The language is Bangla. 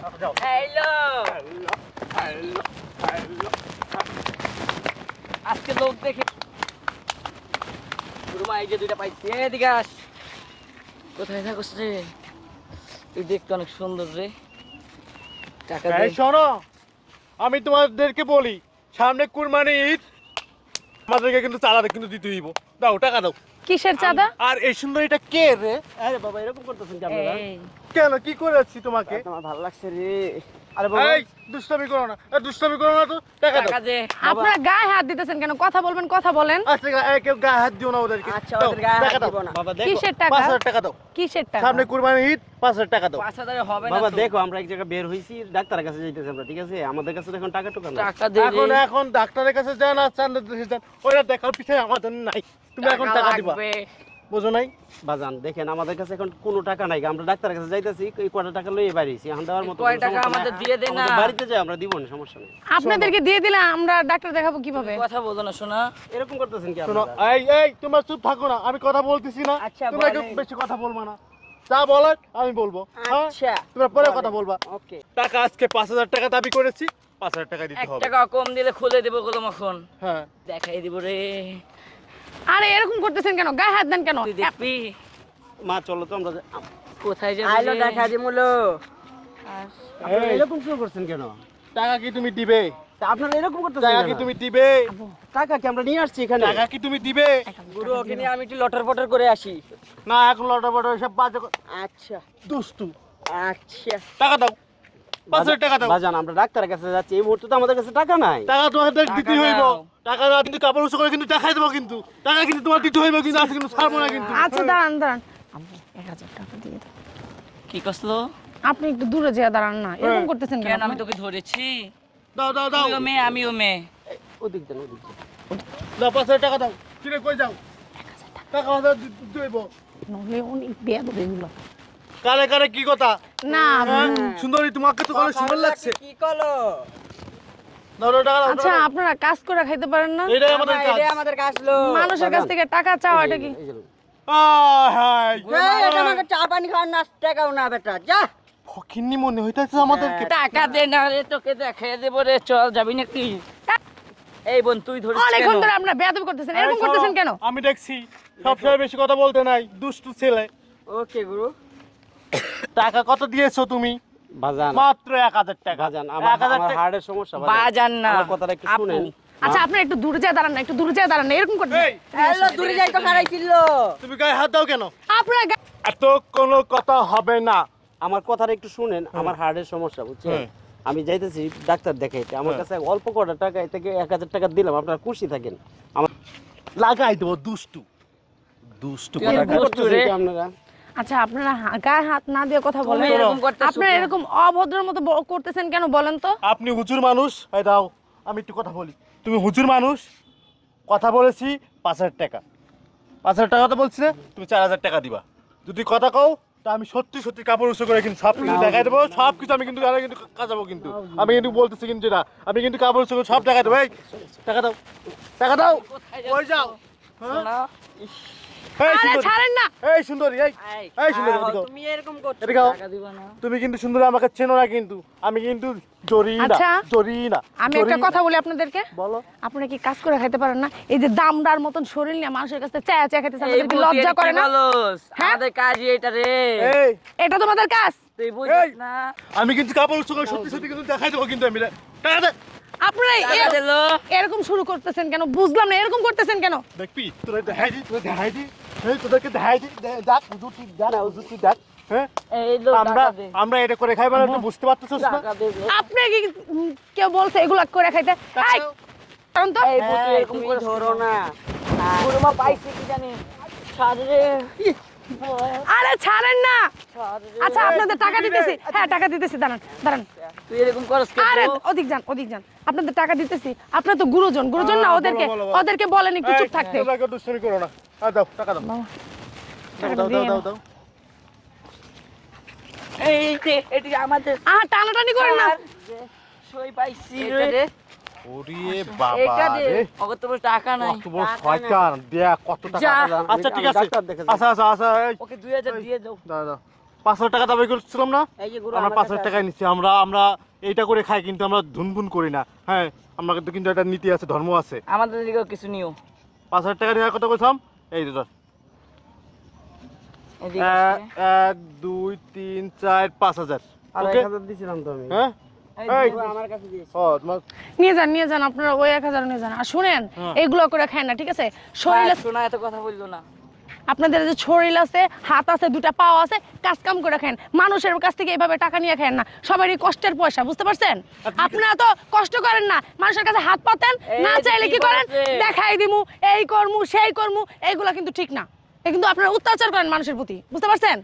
হ্যালো আজকে লোক দেখে গুরুমা এই যে দুইটা পাইছি এদিকে আস কোথায় থাকস রে তুই দেখতে অনেক সুন্দর রে টাকা দে শোনো, আমি তোমাদেরকে বলি, সামনে কুরবানি ঈদ, আমাদেরকে কিন্তু চাঁদা কিন্তু দিতে হইব। দাও টাকা দাও। কিসের চাঁদা? আর এই সুন্দরীটা কে রে? আরে বাবা এরকম করতেছেন কেন আপনারা? এই কেন কি করেছি তোমাকে? আমার ভালো লাগছে রে। আরে বাবা এই দুষ্টামি করো না, দুষ্টামি করো না তো, টাকা দাও। টাকা দে আপনারা গায়ে হাত দিতেছেন কেন? কথা বলবেন, কথা বলেন। আচ্ছা কেউ গায়ে হাত দিও না ওদেরকে। আচ্ছা দাও, ওদের গায়ে হাত টাকা দাও। দিব না। বাবা দেখো, কিসের টাকা? 5000 টাকা দাও। কিসের টাকা? সামনে কুরবানি ঈদ, 5000 টাকা দাও। 5000 হবে না বাবা তো। দেখো আমরা এক জায়গায় বের হইছি, ডাক্তারের কাছে যাইতেছি আমরা, ঠিক আছে? আমাদের কাছে তো এখন টাকা টুকা নাই। টাকা দে এখন রে। এখন ডাক্তারের কাছে যান আর চাঁদের কাছে যান, ওইটা দেখার পিছনে আমাদের নাই। তুমি এখন টাকা দিবা, লাগবে। বুঝো নাই? বাজান দেখেন আমাদের কাছে এখন কোনো টাকা নাই, আমরা ডাক্তারের কাছে যাইতেছি, এই কয়টা টাকা লইয়ে বাইরেছি, এখন দেওয়ার মতো কয় কোনো টাকা সমস্যা আমাদের নাই। দিয়ে দে না। আমাদের বাড়িতে যাই আমরা দিব না, সমস্যা নেই। আপনাদেরকে দিয়ে দিলে আমরা ডাক্তার দেখাবো কিভাবে? কথা বলো না শোনা এরকম করতেছেন কি শোনো, আপনারা? এই তোমরা চুপ থাকো না, আমি কথা বলতেছি না। আচ্ছা, তোমরা কেউ বলেন। বেশি কথা বলবা না, যা বলার আমি বলবো। হ্যাঁ? আচ্ছা তোমরা পরে কথা বলবা। ওকে। টাকা আজকে 5000 টাকা দাবি করেছি, 5000 টাকা দিতে 1 হবে। টাকা কম দিলে খুলে দেবো গুলো মখন হ্যাঁ, দেখাই দিব রে আরে এরকম করতেছেন কেন? গায়ে হাত দেন কেন? তুই দেখবি মা চলো তো আমরা কোথায় যাবি আইলো রে? দেখা দিমুলো। আর আপনারা এই। এরকম শুরু করছেন কেন? টাকা কি তুমি দিবে? তা আপনারা এরকম করতেছেন টাকা কেন? কি তুমি দিবে? টাকা কি আমরা নিয়ে আসছি এখানে? টাকা কি তুমি দিবে? গুরু ওকে নিয়ে আমি একটু লটর পটর করে আসি না এখন লটা বড় সব বাজে আচ্ছা দুষ্টু। আচ্ছা টাকা দাও, 5000 টাকা দাও। বাজান আমরা ডাক্তারের কাছে যাচ্ছি, এই মুহূর্তে তো আমাদের কাছে টাকা নাই। টাকা তোমাকে টাকা দিতে হইব। দাও। টাকা দাও কিন্তু কাপড় উঁচু করে কিন্তু দেখাই দেবো কিন্তু। টাকা কিন্তু তোমার দিতে হইব কিন্তু, আজকে কিন্তু ছাড়বো না কিন্তু। আচ্ছা দাঁড়ান দাঁড়ান, আম্মু 1000 টাকা দিয়ে দাও। কি কসলো আপনি একটু দূরে যেয়ে দাঁড়ান না, এরকম করতেছেন কেন কেন? আমি তোকে ধরেছি দাও দাও দাও তুইও মেয়ে আমিও মেয়ে ওদিক দেন ওদিক দেন। দাও, 5000 টাকা দাও। কিরে কই যাও? টাকা 1000 দিতে হইব। নলে অনেক বেয়াদব এগুলো। কারে কারে কি কথা? না হ্যাঁ? সুন্দরী তোমাকে তো অনেক সুন্দর লাগছে। কি কলো? দাও দাও টাকা দাও, আচ্ছা টাকা দাও। আপনারা কাজ করে খাইতে পারেন না? এটাই আমাদের কাজ। এটা আমাদের কাজ লো। মানুষের কাছ থেকে টাকা চাওয়া এটা কি? এই যে লোক। হাই এটা আমাকে চা পানি খাওয়ার না, টাকাও না বেটা, যা। ফকিন্নি মনে হইতাছে আমাদেরকে। টাকা দে না রে তোকে দেখাই দেবো রে চল যাবি নাকি এই বোন তুই ধরিস অনেকক্ষণ কেন ধরে আপনারা বেয়াদবি করতেছেন, এই এরকম শোনো, করতেছেন কেন? আমি দেখছি সবসময় বেশি কথা বলতে নাই, দুষ্টু ছেলে। ওকে গুরু। টাকা কত দিয়েছো তুমি? বাজান মাত্র 1000 টাকা। বাজান আমার 1000 আমার টাকা। হার্টের সমস্যা বাজান না আমার কথাটা একটু আপু। শুনেন। আচ্ছা আপনি একটু দূরে যেয়ে দাঁড়ান না, একটু দূরে যেয়ে দাঁড়ান না, এরকম করতেছেন। এই, হ্যালো দূরে যাই তো খারাই ছিল। তুমি গায়ে হাত দাও কেন? আপনারা এত কোনো কথা হবে না। আমার কথাটা একটু শুনেন, আমার হার্টের সমস্যা বুঝছেন? হুম। আমি যাইতেছি ডাক্তার দেখাইতে, আমার হ্যাঁ। কাছে অল্প কটা টাকা থেকে 1000 টাকা দিলাম, আপনারা খুশি থাকেন। আমার লাগাই দেবো দুষ্টু দুষ্টু তুই কথা। এরকম করছিস রে? আপনারা আচ্ছা আপনারা গায়ে হাত না দিয়ে কথা তুমি বলেন। এরকম করতেছো আপনারা কেন? এরকম অভদ্রের মতো করতেছেন কেন বলেন তো? আপনি হুজুর মানুষ। এই দাও, আমি একটু কথা বলি। তুমি হুজুর মানুষ, কথা বলেছি 5000 টাকা। 5000 টাকা তো বলছি না, তুমি 4000 টাকা দিবা। যদি কথা কও তা আমি সত্যি সত্যি কাপড় উঁচু করে কিন্তু সব কিছু দেখাই দেবো, সব কিছু আমি কিন্তু আরে কিন্তু কাজাবো কিন্তু। আমি কিন্তু বলতেছি কিন্তু এটা, আমি কিন্তু কাপড় উঁচু করে সব দেখাই দেবো। এই টাকা দাও, টাকা দাও। কোথায় কই যাও? হ্যাঁ? শোনা এই আরে সুন্দরী, ছাড়েন না। এই সুন্দরী, এই সুন্দরী, এদিকে আও। তুমি এরকম করছো? এদিকে আও। টাকা দিব না তুমি কিন্তু সুন্দরী আমাকে চেনো না কিন্তু, আমি কিন্তু জরিনা আচ্ছা। জরিনা। আমি একটা কথা বলি আপনাদেরকে, বলো। আপনারা কি কাজ করে খাইতে পারেন না? এই যে দামদার মতন শরীর নিয়ে মানুষের কাছে চায়া চায়া খাইতেছে, এই আপনাদের কি বুদ্ধি লজ্জা এটা করে কি না? বলস? হ্যাঁ? আমাদের কাজই এটা রে এই এটা তোমাদের কাজ? তুই বুঝিস এই। না আমি কিন্তু কাপড় উঁচু করে সত্যি সত্যি কিন্তু দেখাই দেবো কিন্তু আমি। টাকা দে। আপনারা টাকা দিলো এরকম শুরু করতেছেন কেন বুঝলাম না, এরকম করতেছেন কেন? দেখবি তোরা দেখাই দি, তোরা দেখাই দি। এই তোদেরকে দেখাই দি, দেখ হুজুর ঠিক দেখ, হুজুর ঠিক দেখ। হ্যাঁ এই লো আমরা টাকা দে আমরা এটা করে খাই মানে তুই বুঝতে পারতেছিস না? টাকা দে লো। আপনি কি কেউ বলছে এগুলা করে খাইতে? এই, কারণ তো এই বুদ্ধি এই, এরকম তুমি করে ধরো না। গুরুমা পাইছে কি জানি ছাড় রে আরে ছাড়েন না। ছাড় রে। আচ্ছা আপনাদের টাকা দিতেছি, হ্যাঁ টাকা দিতেছি, দাঁড়ান দাঁড়ান। তুই এরকম করস কেন আরে ওদিক যান ওদিক যান, আপনাদের টাকা দিতেছি। আপনারা তো গুরুজন গুরুজন না, বলো, ওদেরকে বলো, বলো। ওদেরকে বলেন একটু এই, চুপ থাকতে। তোমরা কেউ দুষ্টুমি করো না। আর দাও টাকা দাও। বাবা, দাও দাও দাও দাও দাও। এই যে এটি আমাদের টানাটানি করেন না। সই পাইছি রে ওরে বাবা এটা দে রে, ওকে তো টাকা নাই কত বড় শয়তান, দেখ কত টাকা। যা। আচ্ছা ঠিক আছে, ডাক্তার দেখে আচ্ছা আচ্ছা আচ্ছা, এই ওকে 2000 দিয়ে দাও দাও দাও। 5,000 টাকা দাবি করছিলাম না? এই যে গরু আমরা আমার 5,000 কাছে টাকায় নিচ্ছি। আমরা এইটা করে খাই, কিন্তু আমরা ধুনফুন করি না। হ্যাঁ, আমাদের তো কিন্তু একটা নীতি আছে, ধর্ম আছে। আমাদের দিকেও কিছু নিও। 5,000 টাকা নেওয়ার কথা বলছিলাম। এই যে ধর, এদিকে 1 2 3 4 5,000। আর ওকে? 1000 দিছিলাম তো আমি। হ্যাঁ, এই এই আমার কাছে দিয়েছি। ও তোমার নিয়ে যান আপনারা ওই 1000 নিয়ে যান। আর শুনেন হ্যাঁ। এগুলো করে খায় না, ঠিক আছে? শরীরে শোনা এত কথা বললো না। আপনাদের যে শরীর আছে, হাত আছে, দুটা পাও আছে, কাজ কাম করে খান। মানুষের কাছ থেকে এইভাবে টাকা নিয়ে খান না, সবারই কষ্টের পয়সা, বুঝতে পারছেন? আপনারা তো কষ্ট করেন না, মানুষের কাছে হাত পাতেন না, এই যে চাইলে কি কি করেন? বলছে? দেখাই দিমু, এই কর্মু সেই কর্মু, এইগুলা কিন্তু ঠিক না। এ কিন্তু আপনারা অত্যাচার করেন মানুষের প্রতি, বুঝতে পারছেন?